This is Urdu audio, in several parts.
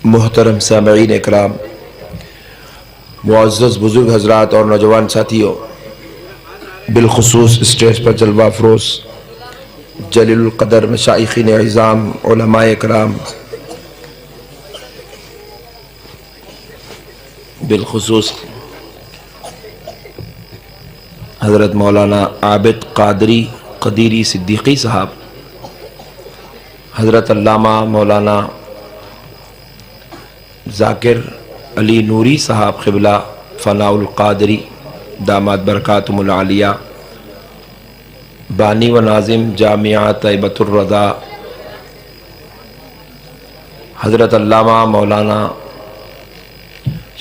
محترم سامعین اکرام، معزز بزرگ حضرات اور نوجوان ساتھیوں، بالخصوص اسٹیج پر جلوہ افروز جلیل القدر مشائخین اعظام، علماء اکرام، بالخصوص حضرت مولانا عابد قادری قدیری صدیقی صاحب، حضرت علامہ مولانا ذاکر علی نوری صاحب قبلہ فناء القادری داماد برکاتہم العالیہ، بانی و ناظم جامعہ طیبۃ الرضا، حضرت علامہ مولانا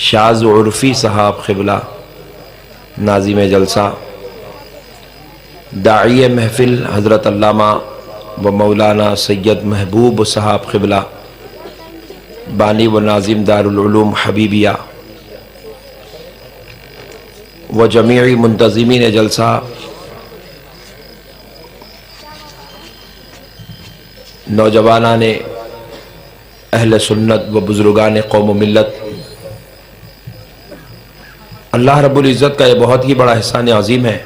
شاذ عرفی صاحب قبلہ ناظم جلسہ، داعی محفل حضرت علامہ و مولانا سید محبوب صاحب قبلہ، بانی و ناظم دار العلوم حبیبیہ، و جمیعی منتظمین جلسہ، نوجوانان اہل سنت و بزرگان قوم و ملت، اللہ رب العزت کا یہ بہت ہی بڑا احسان عظیم ہے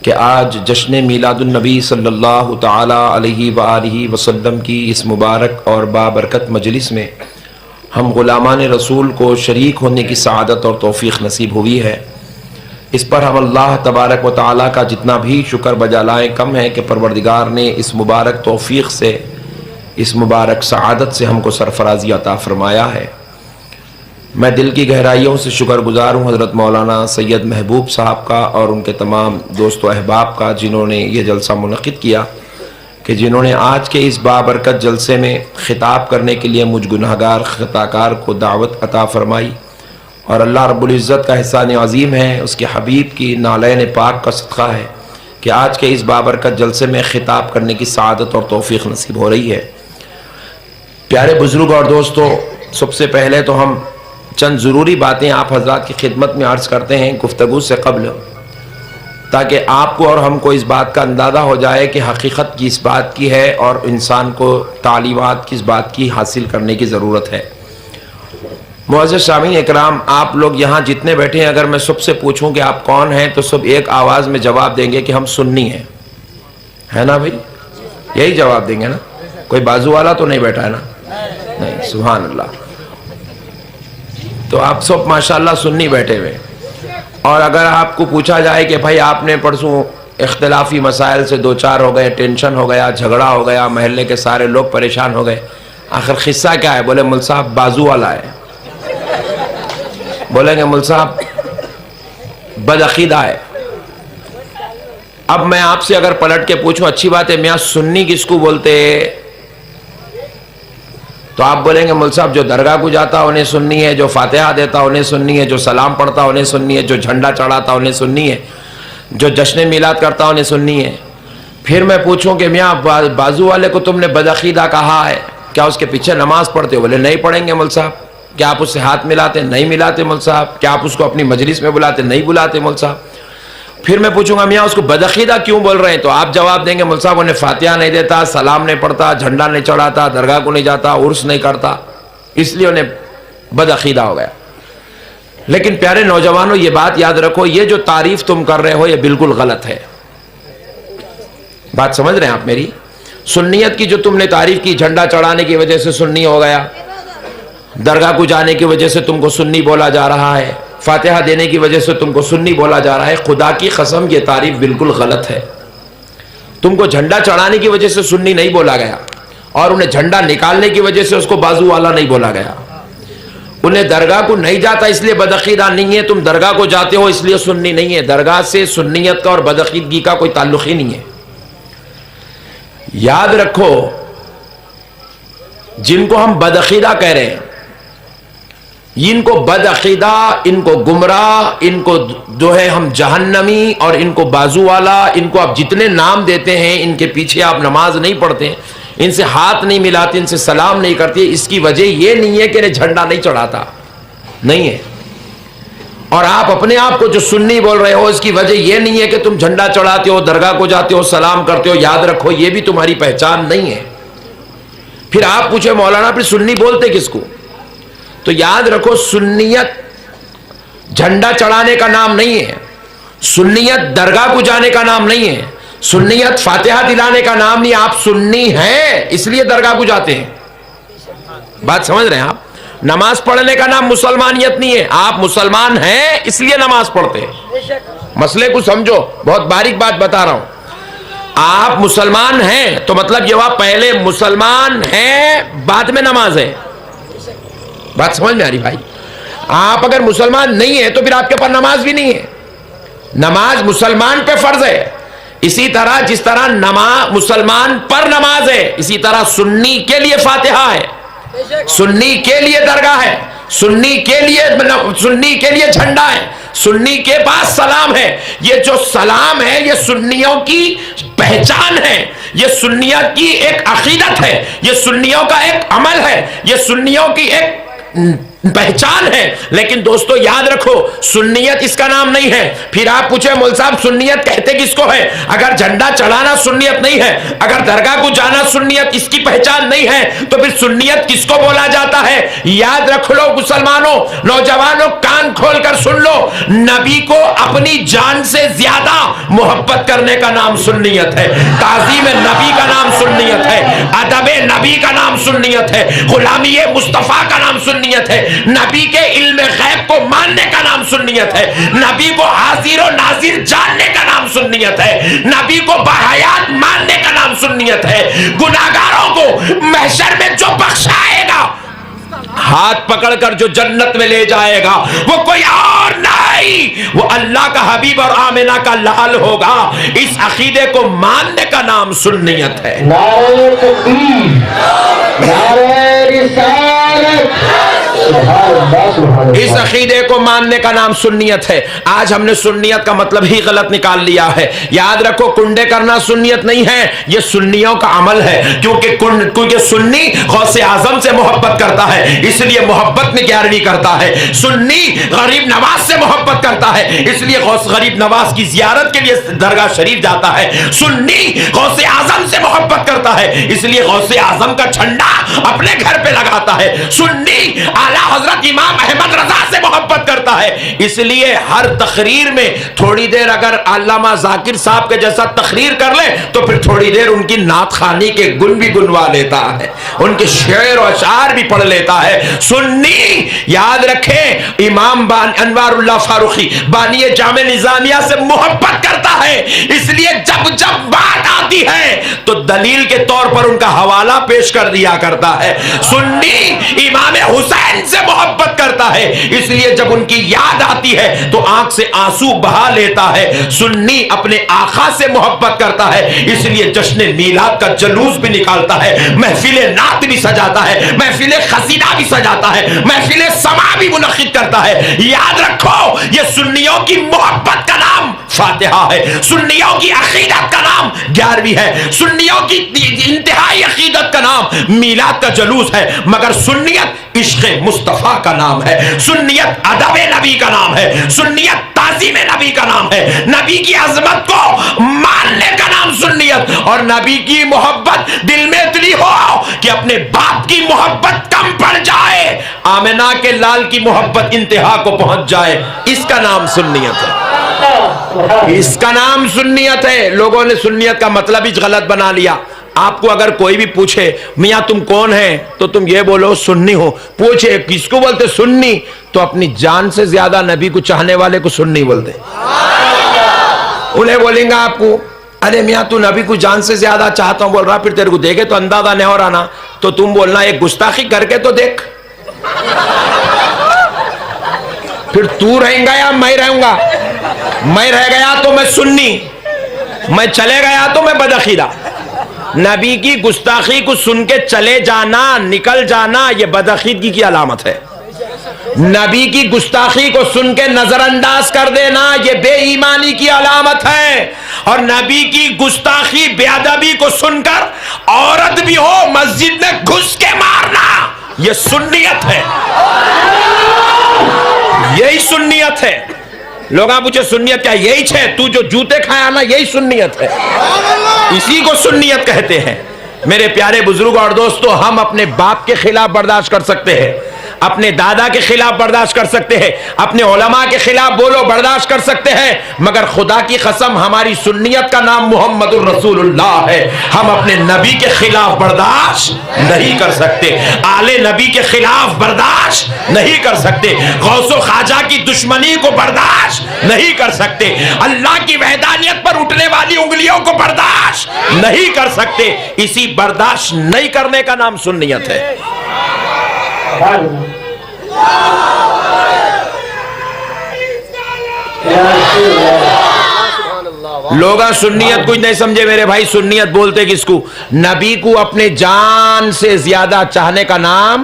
کہ آج جشن میلاد النبی صلی اللہ تعالی علیہ وآلہ وسلم کی اس مبارک اور بابرکت مجلس میں ہم غلامان رسول کو شریک ہونے کی سعادت اور توفیق نصیب ہوئی ہے۔ اس پر ہم اللہ تبارک و تعالی کا جتنا بھی شکر بجا لائیں کم ہے کہ پروردگار نے اس مبارک توفیق سے، اس مبارک سعادت سے ہم کو سرفرازی عطا فرمایا ہے۔ میں دل کی گہرائیوں سے شکر گزار ہوں حضرت مولانا سید محبوب صاحب کا اور ان کے تمام دوست و احباب کا، جنہوں نے یہ جلسہ منعقد کیا، کہ جنہوں نے آج کے اس بابرکت جلسے میں خطاب کرنے کے لیے مجھ گناہگار خطاکار کو دعوت عطا فرمائی، اور اللہ رب العزت کا احسان عظیم ہے، اس کے حبیب کی نالین پاک کا صدقہ ہے کہ آج کے اس بابرکت جلسے میں خطاب کرنے کی سعادت اور توفیق نصیب ہو رہی ہے۔ پیارے بزرگ اور دوستو، سب سے پہلے تو ہم چند ضروری باتیں آپ حضرات کی خدمت میں عرض کرتے ہیں گفتگو سے قبل، تاکہ آپ کو اور ہم کو اس بات کا اندازہ ہو جائے کہ حقیقت کس بات کی ہے اور انسان کو تعلیمات کس بات کی حاصل کرنے کی ضرورت ہے۔ معزز سامعین اکرام، آپ لوگ یہاں جتنے بیٹھے ہیں، اگر میں سب سے پوچھوں کہ آپ کون ہیں تو سب ایک آواز میں جواب دیں گے کہ ہم سنی ہیں، ہے نا بھائی؟ یہی جواب دیں گے نا؟ کوئی بازو والا تو نہیں بیٹھا ہے نا؟ نہیں، سبحان اللہ۔ تو آپ سب ماشاءاللہ سنی بیٹھے ہوئے، اور اگر آپ کو پوچھا جائے کہ بھائی آپ نے پرسوں اختلافی مسائل سے دو چار ہو گئے، ٹینشن ہو گیا، جھگڑا ہو گیا، محلے کے سارے لوگ پریشان ہو گئے، آخر قصہ کیا ہے؟ بولے مل صاحب بازو والا ہے، بولیں گے مل صاحب بدعقیدہ ہے۔ اب میں آپ سے اگر پلٹ کے پوچھوں اچھی بات ہے میاں سنی کس کو بولتے، تو آپ بولیں گے مل صاحب جو درگاہ کو جاتا انہیں سنی ہے، جو فاتحہ دیتا انہیں سنی ہے، جو سلام پڑھتا انہیں سنی ہے، جو جھنڈا چڑھاتا انہیں سنی ہے، جو جشن میلاد کرتا انہیں سنی ہے۔ پھر میں پوچھوں کہ میاں بازو والے کو تم نے بدعقیدہ کہا ہے، کیا اس کے پیچھے نماز پڑھتے ہو؟ بولے نہیں پڑھیں گے مل صاحب۔ کیا آپ اس سے ہاتھ ملاتے؟ نہیں ملاتے مل صاحب۔ کیا آپ اس کو اپنی مجلس میں بلاتے؟ نہیں بلاتے مل صاحب۔ پھر میں پوچھوں گا میاں اس کو بدعقیدہ کیوں بول رہے ہیں؟ تو آپ جواب دیں گے مل صاحب انہیں فاتحہ نہیں دیتا، سلام نہیں پڑھتا، جھنڈا نہیں چڑھاتا، درگاہ کو نہیں جاتا، عرس نہیں کرتا، اس لیے انہیں بدعقیدہ ہو گیا۔ لیکن پیارے نوجوانوں، یہ بات یاد رکھو، یہ جو تعریف تم کر رہے ہو یہ بالکل غلط ہے۔ بات سمجھ رہے ہیں آپ میری؟ سنیت کی جو تم نے تعریف کی، جھنڈا چڑھانے کی وجہ سے سنی ہو گیا، درگاہ کو جانے کی وجہ سے تم کو سنی بولا جا رہا ہے، فاتحہ دینے کی وجہ سے تم کو سنی بولا جا رہا ہے، خدا کی قسم یہ تعریف بالکل غلط ہے۔ تم کو جھنڈا چڑھانے کی وجہ سے سنی نہیں بولا گیا، اور انہیں جھنڈا نکالنے کی وجہ سے اس کو بازو والا نہیں بولا گیا۔ انہیں درگاہ کو نہیں جاتا اس لیے بدعقیدہ نہیں ہے، تم درگاہ کو جاتے ہو اس لیے سنی نہیں ہے۔ درگاہ سے سنیت کا اور بدعقیدگی کا کوئی تعلق ہی نہیں ہے۔ یاد رکھو، جن کو ہم بدعقیدہ کہہ رہے ہیں، ان کو بدعقیدہ، ان کو گمراہ، ان کو جو ہے ہم جہنمی، اور ان کو بازو والا، ان کو آپ جتنے نام دیتے ہیں، ان کے پیچھے آپ نماز نہیں پڑھتے، ان سے ہاتھ نہیں ملاتے، ان سے سلام نہیں کرتے، اس کی وجہ یہ نہیں ہے کہ انہیں جھنڈا نہیں چڑھاتا، نہیں ہے۔ اور آپ اپنے آپ کو جو سنی بول رہے ہو، اس کی وجہ یہ نہیں ہے کہ تم جھنڈا چڑھاتے ہو، درگاہ کو جاتے ہو، سلام کرتے ہو، یاد رکھو یہ بھی تمہاری پہچان نہیں ہے۔ پھر آپ پوچھے مولانا پھر سنی بولتے کس کو؟ تو یاد رکھو سنیت جھنڈا چڑھانے کا نام نہیں ہے، سنیت درگاہ کو جانے کا نام نہیں ہے، سنیت فاتحہ دلانے کا نام نہیں. آپ سنی ہیں اس لیے درگاہ کو جاتے ہیں. بات سمجھ رہے ہیں آپ؟ نماز پڑھنے کا نام مسلمانیت نہیں ہے، آپ مسلمان ہیں اس لیے نماز پڑھتے ہیں. مسئلے کو سمجھو، بہت باریک بات بتا رہا ہوں. آپ مسلمان ہیں تو مطلب یہ ہوا پہلے مسلمان ہیں بعد میں نماز ہے. بات سمجھ میں آ رہی بھائی؟ آپ اگر مسلمان نہیں ہیں تو پھر آپ کے پاس نماز بھی نہیں ہے. نماز مسلمان پہ فرض ہے، اسی طرح جس طرح نماز مسلمان پر نماز ہے، اسی طرح سنی کے لیے فاتحہ ہے، سنی کے لیے درگاہ ہے، سنی کے لیے جھنڈا ہے، سنی کے پاس سلام ہے. یہ جو سلام ہے یہ سنیوں کی پہچان ہے، یہ سنیت کی ایک عقیدت ہے، یہ سنیوں کا ایک عمل ہے، یہ سنیوں کی ایک پہچان ہے. لیکن دوستو یاد رکھو سنیت اس کا نام نہیں ہے. پھر آپ پوچھے مول صاحب سنیت کہتے کس کو ہے؟ اگر جھنڈا چڑھانا سنیت نہیں ہے، اگر درگاہ کو جانا سنیت اس کی پہچان نہیں ہے، تو پھر سنیت کس کو بولا جاتا ہے؟ یاد رکھ لو مسلمانوں، نوجوانوں، کان کھول کر سن لو، نبی کو اپنی جان سے زیادہ محبت کرنے کا نام سنیت ہے، تعظیم نبی کا نام سنیت ہے، ادب نبی کا نام سنیت ہے، غلامی مصطفیٰ کا نام سنیت ہے، نبی کے علم غیب کو ماننے کا نام سنیت ہے، نبی کو حاضر و ناظر جاننے کا نام سنیت ہے، نبی کو بحیات ماننے کا نام سنیت ہے. گناہگاروں کو محشر میں جو بخشائے گا، ہاتھ پکڑ کر جو جنت میں لے جائے گا، وہ کوئی اور نہیں، وہ اللہ کا حبیب اور آمنہ کا لال ہوگا. اس عقیدے کو ماننے کا نام سنیت ہے. نعرہ تکبیر، نعرہ رسالت، اس عقیدے کو ماننے کا نام سنیت ہے. آج ہم نے سنیت کا مطلب ہی غلط نکال لیا ہے. یاد رکھو کنڈے کرنا سنیت نہیں ہے، یہ سنیوں کا عمل ہے. کیونکہ سنی غوث اعظم سے محبت کرتا ہے اس لیے محبت میں 11ویں کرتا ہے. سنی غریب نواز سے محبت کرتا ہے اس لیے غریب نواز کی زیارت کے لیے درگاہ شریف جاتا ہے. سنی غوث اعظم سے محبت کرتا ہے اس لیے غوث اعظم کا جھنڈا اپنے گھر پہ لگاتا ہے. سنی اعلیٰ حضرت امام احمد رضا سے محبت کرتا ہے اس لیے ہر تقریر میں تھوڑی دیر اگر علامہ ذاکر صاحب کے جیسا تقریر کر لے تو پھر تھوڑی دیر ان کی نعت خوانی کے گن بھی گنوا لیتا ہے، ان کے شعر و اشعار بھی پڑھ لیتا ہے. سنی یاد رکھیں امام انوار اللہ فاروقی بانی جامع نظامیہ سے محبت کرتا ہے اس لیے جب بات آتی ہے تو دلیل کے طور پر ان کا حوالہ پیش کر دیا کرتا ہے. سنی امام حسین سے محبت کرتا ہے اس لیے جب ان کی یاد آتی ہے تو آنکھ سے آنسو بہا لیتا ہے. سنی اپنے آقا سے محبت کرتا ہے اس لیے جشن میلاد کا جلوس بھی نکالتا ہے، محفل نعت بھی سجاتا ہے، محفل قصیدہ بھی سجاتا ہے، محفل سما بھی منعقد کرتا ہے. یاد رکھو یہ سنیوں کی محبت کا نام فاتحہ ہے، سنیوں کی عقیدت کا نام 11ویں ہے، سنیوں کی انتہائی عقیدت کا نام میلاد کا جلوس ہے. مگر سنیت عشق مصطفیٰ کا نام ہے، سنیت ادب نبی کا نام ہے، سنیت تعظیم نبی کا نام ہے، نبی کی عظمت کو ماننے کا نام سنیت. اور نبی کی محبت دل میں اتنی ہو کہ اپنے باپ کی محبت کم پڑ جائے، آمنہ کے لال کی محبت انتہا کو پہنچ جائے، اس کا نام سنیت ہے، اس کا نام سنیت ہے. لوگوں نے سنیت کا مطلب ہی غلط بنا لیا. آپ کو اگر کوئی بھی پوچھے میاں تم کون ہیں تو تم یہ بولو سنی ہو. پوچھے کس کو بولتے سنی تو اپنی جان سے زیادہ نبی کو چاہنے والے کو سنی بولتے. انہیں بولیں گا آپ کو ارے میاں تو نبی کو جان سے زیادہ چاہتا ہوں بول رہا، پھر تیرے کو دیکھے تو اندازہ نہیں ہو رہا نا، تو تم بولنا ایک گستاخی کر کے تو دیکھ، پھر تو رہیں گا یا میں رہوں گا؟ میں رہ گیا تو میں سنی، میں چلے گیا تو میں بدعقیدہ. نبی کی گستاخی کو سن کے چلے جانا، نکل جانا، یہ بدعقیدگی کی علامت ہے. نبی کی گستاخی کو سن کے نظر انداز کر دینا یہ بے ایمانی کی علامت ہے. اور نبی کی گستاخی بے ادبی کو سن کر عورت بھی ہو مسجد میں گھس کے مارنا یہ سنیت ہے، یہی سنیت ہے. لوگ آپ پوچھے سنیت کیا؟ یہی چھے تو جو جوتے کھایا نا یہی سنیت ہے، اسی کو سنیت کہتے ہیں. میرے پیارے بزرگ اور دوستو، ہم اپنے باپ کے خلاف برداشت کر سکتے ہیں، اپنے دادا کے خلاف برداشت کر سکتے ہیں، اپنے علماء کے خلاف بولو برداشت کر سکتے ہیں، مگر خدا کی قسم ہماری سنیت کا نام محمد الرسول اللہ ہے، ہم اپنے نبی کے خلاف برداشت نہیں کر سکتے، آل نبی کے خلاف برداشت نہیں کر سکتے، غوث و خواجہ کی دشمنی کو برداشت نہیں کر سکتے، اللہ کی وحدانیت پر اٹھنے والی انگلیوں کو برداشت نہیں کر سکتے۔ اسی برداشت نہیں کرنے کا نام سنیت ہے۔ لوگ سنیت کچھ نہیں سمجھے میرے بھائی، سنیت بولتے کس کو؟ نبی کو اپنے جان سے زیادہ چاہنے کا نام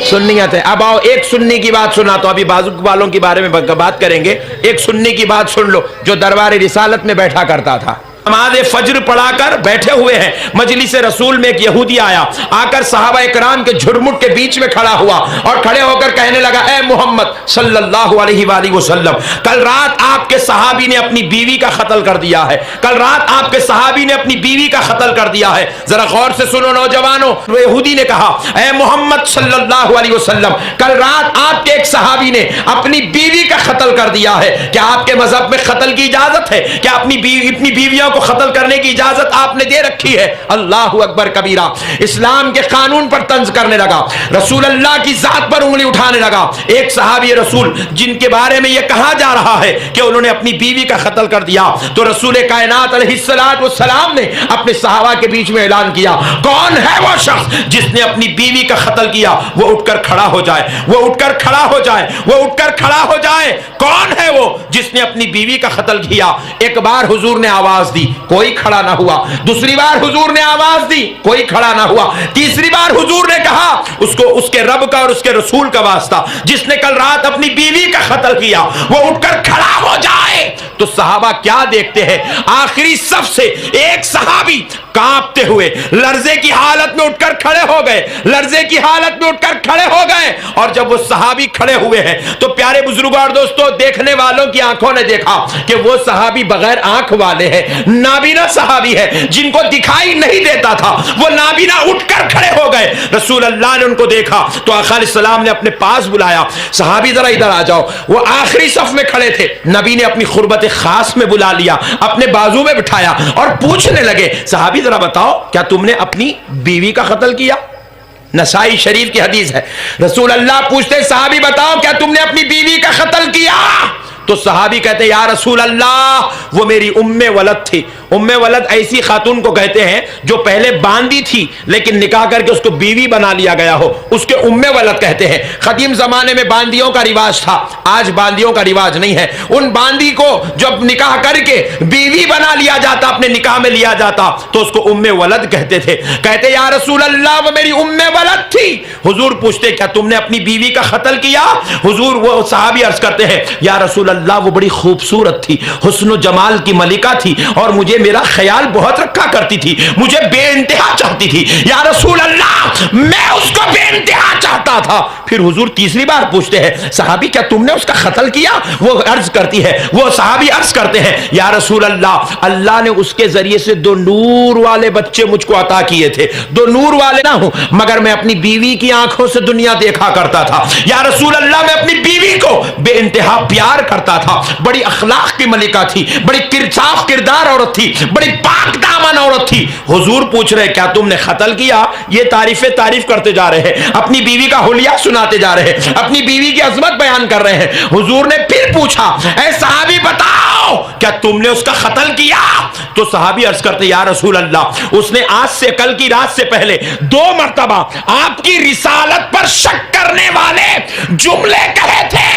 سنیت ہے۔ اب آؤ ایک سنی کی بات سنا، تو ابھی بازو والوں کے بارے میں بات کریں گے، ایک سنی کی بات سن لو جو دربار رسالت میں بیٹھا کرتا تھا، نماز فجر پڑھا کر بیٹھے ہوئے ہیں، مجلس رسول میں ایک یہودی آیا، آ کر صحابہ اکرام کے جھرمٹ کے بیچ میں کھڑا ہوا اور کھڑے ہو کر کہنے لگا، اے محمد صلی اللہ علیہ وآلہ وسلم، کل رات آپ کے صحابی نے اپنی بیوی کا قتل کر دیا ہے، کل رات آپ کے صحابی نے اپنی بیوی کا قتل کر دیا ہے، ذرا غور سے سنو نوجوانوں۔ یہودی نے کہا، اے محمد صلی اللہ علیہ وسلم، کل رات آپ کے ایک صحابی نے اپنی بیوی کا قتل کر دیا ہے، کیا آپ کے مذہب میں قتل کی اجازت ہے؟ کیا اپنی بیویوں کو قتل کرنے کی اجازت آپ نے دے رکھی ہے؟ اللہ اکبر کبیرہ، اسلام کے قانون پر طنز کرنے لگا، رسول اللہ کی ذات پر انگلی اٹھانے لگا۔ ایک صحابی رسول جن کے بارے میں یہ کہا جا رہا ہے کہ انہوں نے اپنی بیوی کا قتل کر دیا، تو رسول کائنات علیہ السلام نے اپنے صحابہ کے بیچ میں اعلان کیا، کون ہے وہ شخص جس نے اپنی بیوی کا قتل کیا؟ وہ اٹھ کر کھڑا ہو جائے، وہ اٹھ کر کھڑا ہو جائے، وہ اٹھ کر کھڑا ہو جائے۔ کون ہے وہ جس نے اپنی بیوی کا قتل کیا؟ ایک بار حضور نے آواز دی، کوئی کھڑا نہ ہوا، دوسری بار حضور نے آواز دی، کوئی کھڑا نہ ہوا، تیسری بار حضور نے کہا، اس کے رب کا اور اس کے رسول کا واسطہ، جس نے کل رات اپنی بیوی کا قتل کیا وہ اٹھ کر کھڑا ہو جائے۔ تو صحابہ کیا دیکھتے ہیں؟ آخری صف سے ایک صحابی کانپتے ہوئے لرزے کی حالت میں اٹھ کر کھڑے ہو گئے، لرزے کی حالت میں اٹھ کر کھڑے ہو گئے، اور جب وہ صحابی کھڑے ہوئے ہیں تو پیارے بزرگوں اور دوستوں، دیکھنے والوں کی آنکھوں نے دیکھا کہ وہ صحابی بغیر آنکھ والے ہیں، نابینا صحابی ہے، جن کو دکھائی نہیں دیتا تھا، وہ نابینا اٹھ کر کھڑے ہو گئے۔ رسول اللہ نے ان کو دیکھا تو آقا علیہ السلام نے اپنے پاس بلایا، صحابی ذرا ادھر آ جاؤ۔ وہ آخری صف میں کھڑے تھے، نبی نے اپنی قربت خاص میں بلا لیا، اپنے بازو میں بٹھایا اور پوچھنے لگے، صحابی ذرا بتاؤ کیا تم نے اپنی بیوی کا قتل کیا؟ نسائی شریف کی حدیث ہے، رسول اللہ پوچھتے صحابی بتاؤ کیا تم نے اپنی بیوی کا قتل کیا؟ تو صحابی کہتے یا رسول اللہ وہ میری ام ولد تھی۔ ام ولد ایسی خاتون کو کہتے ہیں جو پہلے باندی تھی لیکن نکاح کر کے اس کو بیوی بنا لیا گیا ہو، اس کے ام ولد کہتے ہیں۔ قدیم زمانے میں باندیوں کا رواج تھا، آج باندیوں کا رواج نہیں ہے۔ ان باندی کو جب نکاح کر کے بیوی بنا لیا جاتا، اپنے نکاح میں لیا جاتا، تو اس کو ام ولد کہتے تھے۔ کہتے یا رسول اللہ وہ میری ام ولد تھی۔ حضور پوچھتے کیا تم نے اپنی بیوی کا قتل کیا؟ حضور وہ صحابی عرض کرتے ہیں یا رسول اللہ وہ بڑی خوبصورت تھی، حسن و جمال کی ملکہ تھی، اور مجھے میرا خیال بہت رکھا کرتی تھی، مجھے بے انتہا چاہتی تھی، یا رسول اللہ میں اس کو بے انتہا چاہتا تھا۔ پھر حضور تیسری بار پوچھتے ہیں صحابی کیا تم نے اس کا قتل کیا؟ وہ عرض کرتی ہے، وہ صحابی عرض کرتے ہیں یا رسول اللہ اللہ نے اس کے ذریعے سے 2 نور والے بچے مجھ کو عطا کیے تھے، 2 نور والے نہ ہوں مگر میں اپنی بیوی کی آنکھوں سے دنیا دیکھا کرتا تھا، یا رسول اللہ میں اپنی بیوی کو بے انتہا پیار کرتا تھا، بڑی اخلاق کی ملکہ تھی، بڑی صاف کردار عورت تھی، بڑی پاک دامن عورت تھی۔ حضور پوچھ رہے کیا تم نے قتل کیا؟ یہ تعریف کرتے جا رہے ہیں، اپنی بیوی کا حلیہ سناتے جا رہے ہیں، اپنی بیوی کی عظمت بیان کر رہے ہیں۔ حضور نے پھر پوچھا اے صحابی بتاؤ کیا تم نے اس کا قتل کیا؟ تو صحابی عرض کرتے یا رسول اللہ اس نے آج سے کل کی رات سے پہلے 2 مرتبہ آپ کی رسالت پر شک کرنے والے جملے کہے تھے۔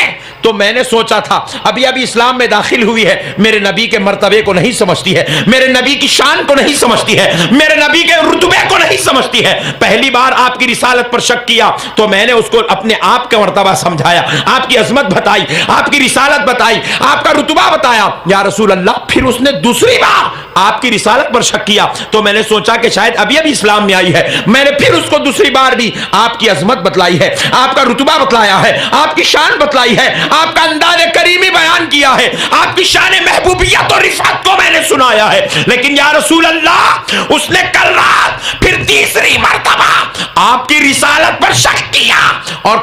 تو میں نے سوچا تھا ابھی اسلام میں داخل ہوئی ہے، میرے نبی کے مرتبے کو نہیں سمجھتی ہے، میرے نبی کی شان کو نہیں سمجھتی ہے، میرے نبی کے رتبے کو نہیں سمجھتی ہے۔ پہلی بار آپ کی رسالت پر شک کیا تو میں نے اس کو اپنے آپ کا مرتبہ سمجھایا، آپ کی عظمت بتائی، آپ کی رسالت بتائی، آپ کا رتبہ بتایا۔ یا رسول اللہ پھر اس نے دوسری بار آپ کی رسالت پر شک کیا تو میں نے سوچا کہ شاید ابھی اسلام میں آئی ہے. میں نے پھر اس کو دوسری بار بھی آپ کی عظمت بتلائی ہے, آپ کا رتبہ بتلایا ہے, آپ کی شان بتلائی ہے, آپ کا انداز کریمی بیان کیا ہے, آپ کی شان محبوبیت اور رفعت کو میں نے سنایا ہے. لیکن یا رسول اللہ, اس نے کل رات پھر تیسری مرتبہ آپ کی رسالت پر شک کیا اور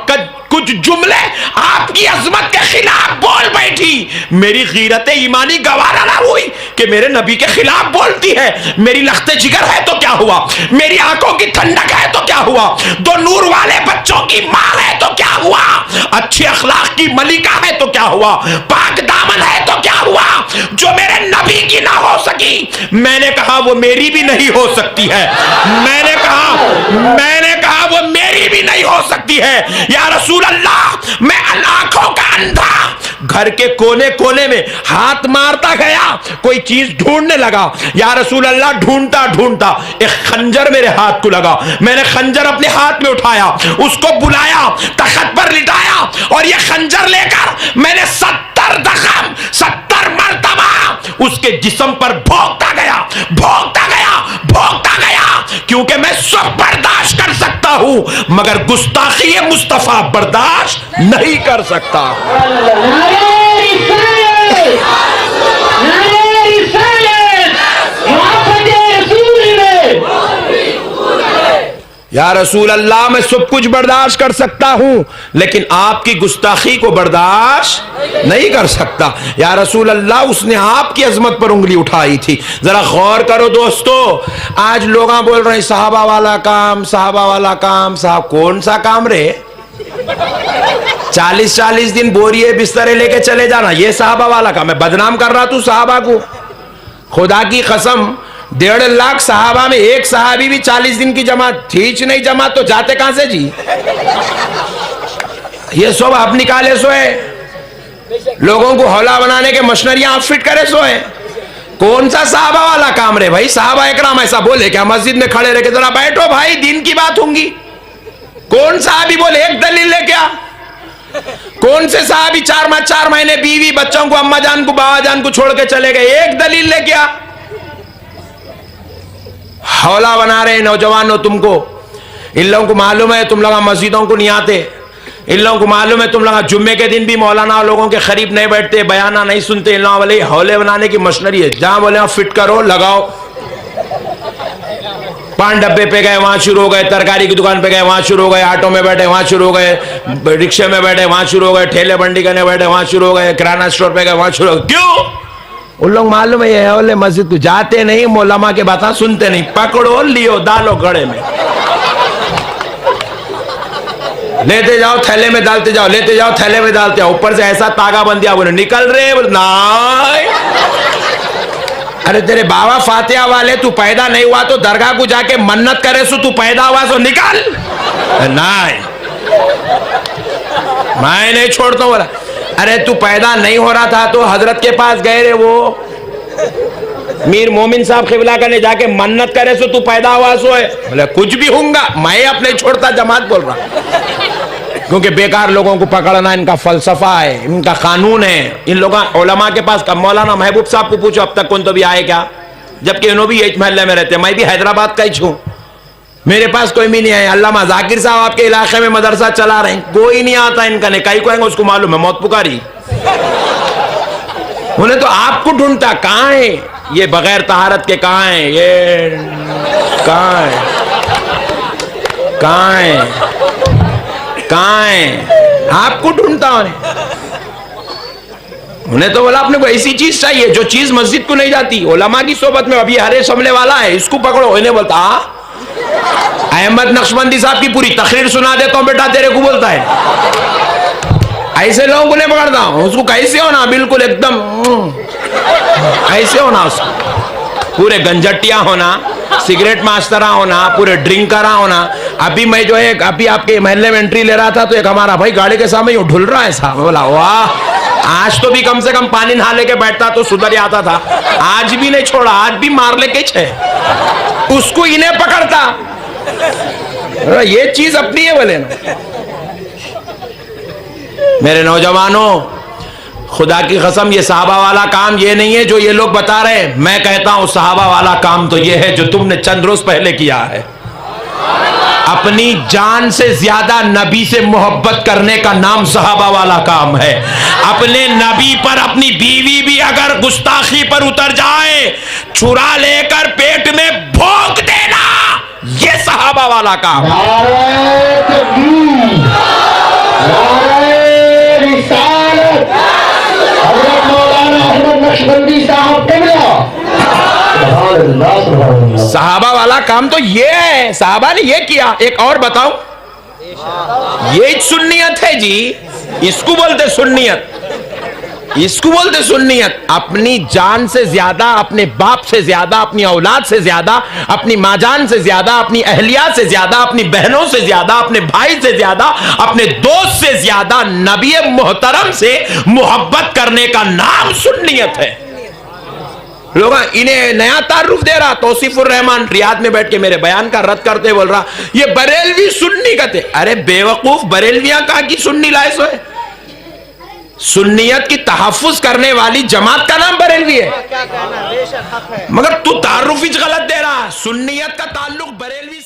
کچھ جملے آپ کی عظمت کے خلاف بول بیٹھی. میری غیرت ایمانی گوارا نہ ہوئی کہ میرے نبی کے خلاف بولتی ہے. میری لخت جگر ہے تو کیا ہوا, میری آنکھوں کی ٹھنڈک ہے تو کیا ہوا, دو نور والے بچوں کی ماں ہے تو کیا ہوا, اچھے اخلاق کی ملکہ ہے تو کیا ہوا, پاک دامن ہے تو کیا ہوا, جو میرے نبی کی نہ ہو سکی. میں نے کہا وہ میری بھی نہیں ہو سکتی ہے. میں نے کہا وہ میری بھی نہیں ہو سکتی ہے. یا رسول اللہ, میں آنکھوں کا اندھا گھر کے کونے کونے میں ہاتھ مارتا گیا, کوئی چیز ڈھونڈنے لگا. یا رسول اللہ, ڈھونڈتا ڈھونڈتا ایک خنجر میرے ہاتھ کو لگا. میں نے خنجر اپنے ہاتھ میں اٹھایا, اس کو بلایا, تخت پر لٹایا اور یہ خنجر لے کر میں نے 70 زخم 70 مرتبہ اس کے جسم پر بھونکتا گیا, کیونکہ میں سب برداشت کر سکتا ہوں مگر گستاخی مصطفیٰ برداشت نہیں کر سکتا. یا رسول اللہ, میں سب کچھ برداشت کر سکتا ہوں لیکن آپ کی گستاخی کو برداشت نہیں کر سکتا. یا رسول اللہ, اس نے آپ کی عظمت پر انگلی اٹھائی تھی. ذرا غور کرو دوستو, آج لوگ بول رہے ہیں صحابہ والا کام, صحابہ والا کام. صاحب کون سا کام رے؟ 40 دن بوریے بسترے لے کے چلے جانا, یہ صحابہ والا کام ہے؟ بدنام کر رہا تو صحابہ کو. خدا کی قسم, 1.5 لاکھ صحابہ میں ایک صحابی بھی 40 دن کی جماعت ٹھیک نہیں. جماعت تو جاتے کہاں سے جی؟ یہ سب آپ نکالے سوئے, لوگوں کو حولا بنانے کے مشنریاں آپ فٹ کرے سوئے. کون سا صحابہ والا کام رے بھائی؟ صحابہ اکرام ایسا بولے کیا مسجد میں کھڑے رہ کے ذرا بیٹھو بھائی, دین کی بات ہوں گی؟ کون صحابی بولے ایک دلیل لے کیا؟ کون سے صحابی 4 مہینے بیوی بچوں کو, اماں جان کو, بابا جان کو چھوڑ کے چلے گئے؟ ایک دلیل لے کیا؟ حولا بنا رہے نوجوانوں تم کو. ان لوگوں کو معلوم ہے تم لوگ مسجدوں کو نہیں آتے, ان لوگوں کو معلوم ہے تم لوگ جمعے کے دن بھی مولانا لوگوں کے قریب نہیں بیٹھتے, بیانہ نہیں سنتے. ان لوگوں والے حولے بنانے کی مشنری ہے, جہاں بولے فٹ کرو, لگاؤ. 5 ڈبے پہ گئے وہاں شروع ہو گئے, ترکاری کی دکان پہ گئے وہاں شروع ہو گئے, آٹو میں بیٹھے وہاں شروع ہو گئے, رکشے میں بیٹھے وہاں شروع ہو گئے, ٹھیلے بنڈی کرنے بیٹھے وہاں شروع ہو گئے, کرانہ اسٹور پہ گئے وہاں شروع ہو گئے. کیوں؟ ان لوگ معلوم ہے یہ حولے مسجد کو جاتے نہیں, مولما کے باتیں سنتے نہیں. پکڑو, لیو, ڈالو گڑے میں, لیتے جاؤ تھیلے میں ڈالتے جاؤ, لیتے جاؤ تھیلے میں ڈالتے جاؤ. اوپر سے ایسا تاگا بن دیا, بولے نکل رہے, بولے نہیں. ارے تیرے بابا فاتحہ والے, تو پیدا نہیں ہوا تو درگاہ کو جا کے منت کرے سو تو پیدا ہوا سو نکل. نہیں, میں نہیں چھوڑتا ہوں. ارے تو پیدا نہیں ہو رہا تھا تو حضرت کے پاس گئے رے, وہ میر مومن صاحب قبلہ کرنے جا کے منت کرے سو تو پیدا ہوا سو ہے. بولے کچھ بھی ہوں گا, میں اب نہیں چھوڑتا, جماعت بول رہا, کیونکہ بیکار لوگوں کو پکڑنا ان کا فلسفہ ہے, ان کا قانون ہے. ان لوگوں علماء کے پاس, مولانا محبوب صاحب کو پوچھو اب تک کون تو بھی آئے کیا, جبکہ انہوں بھی ایک محلے میں رہتے. میں بھی حیدرآباد کا ہی چھوں, میرے پاس کوئی بھی نہیں ہے. علامہ ذاکر صاحب آپ کے علاقے میں مدرسہ چلا رہے ہیں, کوئی نہیں آتا ان کا, نہیں کہیں کو آئیں گے اس کو معلوم ہے موت پکاری. انہیں تو آپ کو ڈھونڈتا, کہاں ہے یہ بغیر طہارت کے, کہاں ہے یہ, کہاں ہے, کہاں ہے, کہاں ہے, آپ کو ڈھونڈتا. انہیں تو بولا اپنے کو ایسی چیز چاہیے جو چیز مسجد کو نہیں جاتی. علماء کی صحبت میں ابھی ہرے شملے والا ہے, اس کو پکڑو. انہیں بولتا احمد نقشبندی صاحب کی پوری تقریر سنا دیتا ہوں بیٹا, تیرے کو بولتا ہے. ایسے لوگوں کو نہیں پکڑتا ہوں, اس کو کیسے ہونا, بالکل ایک دم ایسے ہونا, اس کو پورے گنجٹیاں ہونا, سگریٹ ماسٹرہ ہونا, پورے ڈرنکرہ ہونا. ابھی میں جو ہے ابھی آپ کے محلے میں انٹری لے رہا تھا تو ایک ہمارا بھائی گاڑی کے سامنے یوں ڈھل رہا ہے صاحب. بولا واہ, آج تو بھی کم سے کم پانی نہا لے کے بیٹھتا تو سدھر آتا تھا, آج بھی نہیں چھوڑا, آج بھی مار لے کے چھے. اس کو انہیں پکڑتا, یہ چیز اپنی ہے. بولے نا میرے نوجوانوں, خدا کی قسم یہ صحابہ والا کام یہ نہیں ہے جو یہ لوگ بتا رہے ہیں. میں کہتا ہوں صحابہ والا کام تو یہ ہے جو تم نے چند روز پہلے کیا ہے. اپنی جان سے زیادہ نبی سے محبت کرنے کا نام صحابہ والا کام ہے. اپنے نبی پر اپنی بیوی بھی اگر گستاخی پر اتر جائے چھرا لے کر پیٹ میں بھونک دینا، یہ صحابہ والا کام. نعرہ تکبیر، نعرہ رسالت، حضرت مولانا احمد نقشبندی صاحب قبلہ. سبحان اللہ سبحان اللہ. صحابہ والا کام تو یہ ہے، صحابہ نے یہ کیا. ایک اور بتاؤ، یہ سنیت ہے جی، اس کو بولتے سنیت، اس کو بولتے سنیت. اپنی جان سے زیادہ، اپنے باپ سے زیادہ، اپنی اولاد سے زیادہ، اپنی ماں جان سے زیادہ، اپنی اہلیہ سے زیادہ، اپنی بہنوں سے زیادہ، اپنے بھائی سے زیادہ، اپنے دوست سے زیادہ نبی محترم سے محبت کرنے کا نام سنیت ہے. لوگ انہیں نیا تعارف دے رہا، توصیف الرحمان ریاض میں بیٹھ کے میرے بیان کا رد کرتے بول رہا یہ بریلوی سنی کہتے. ارے بے وقوف، بریلویاں کہاں کی سنی لائے سو ہے؟ سنیت کی تحفظ کرنے والی جماعت کا نام بریلوی ہے، مگر تو تعارف ہی غلط دے رہا. سنیت کا تعلق بریلوی